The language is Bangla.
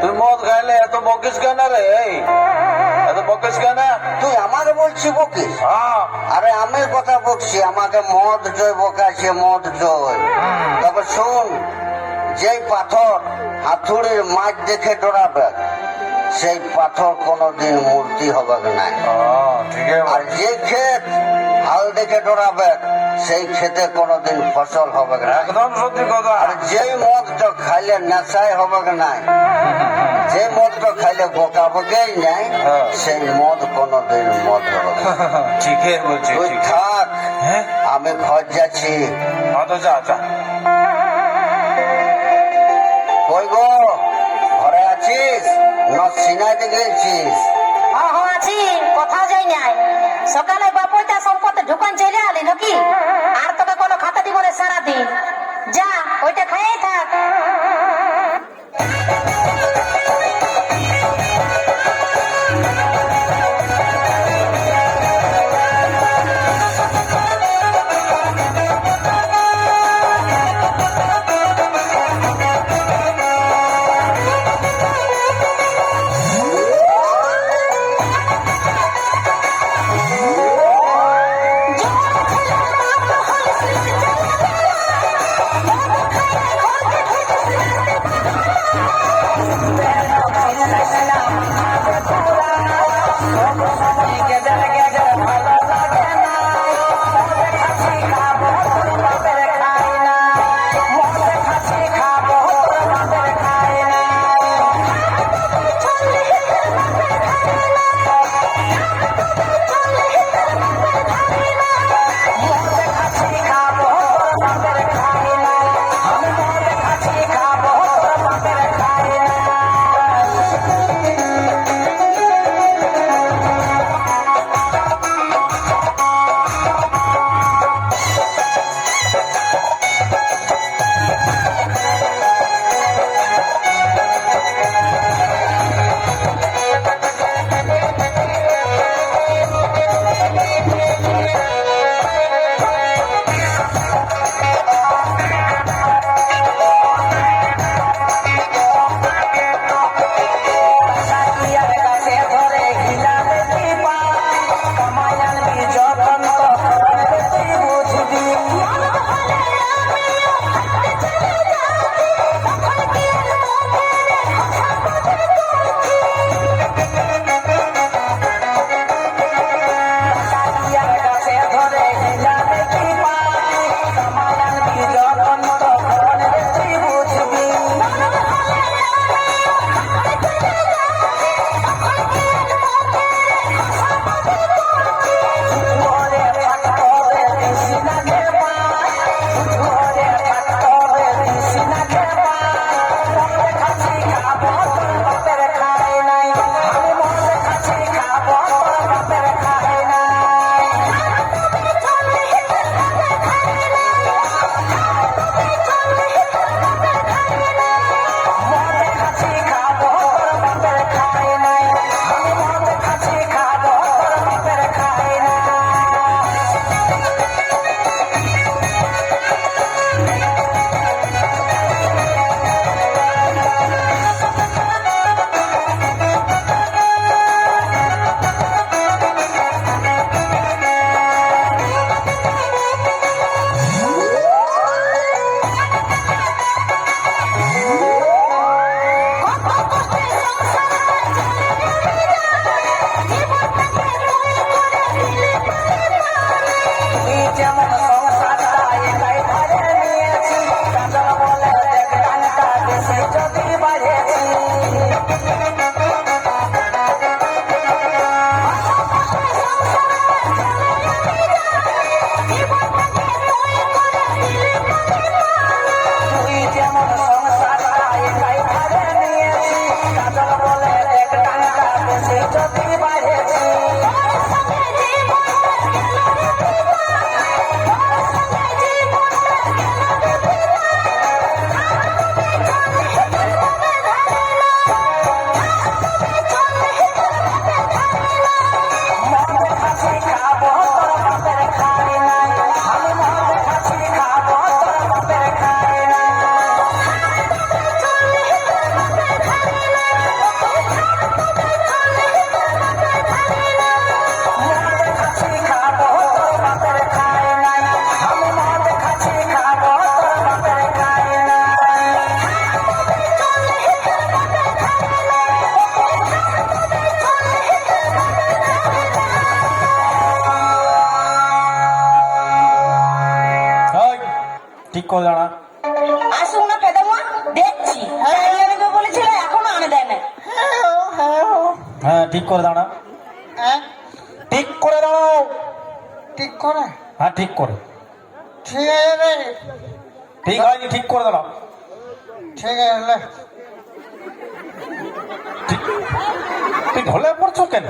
তুই মদ খাইলে এত বকিস কেন রে? এত বকিস কেন? তুই আমাকে বলছি বকিস? হ্যাঁ। আরে আমি কথা বকছি, আমাকে মদ জয় বকাছে, মদ জয়। তবে শোন, যেই পাথর হাতুড়ির মাছ দেখে ডরাবে, সেই পাথর কোনোদিন মূর্তি হবে না। ঠিক আর যে ক্ষেত হাল দেখে ডরাবে, সেই ক্ষেতে কোনোদিন ফসল হবে না। একদম সত্যি কথা। আর যেই মদটা খাইলে নেশায় হবে না, যে মদটা খাইলে বোকা বকেই নাই, সেই মদ কোনোদিন মদ হবে না। ঠিকই বলছিস। তুই থাক, হ্যাঁ, আমি ঘর যাচ্ছি। আচ্ছা আচ্ছা। কই গো, ঘরে আছিস না সিনাইতে গেছিস? আছি, কোথাও যাই নাই। সকালে বাপুটা সম্পত্তি ঢুকান চলে আলি নাকি? আর তোকে কোনো খাতা দিব না সারাদিন। যা, ওইটা খাইয়ে থাক। ঠিক করে দাঁড়া। আসুন না পেদামা, দেখছি আমি তো বলেছিল এখনো আনে দেয় না। হ্যাঁ ঠিক করে দাঁড়া, ঠিক করে দাঁড়াও। ঠিক করে হ্যাঁ ঠিক করে, ঠিক আছে রে ঠিক হয়নি, ঠিক করে দাঁড়াও। ঠিক আছে তুই ঢলে পড়ছো কেন?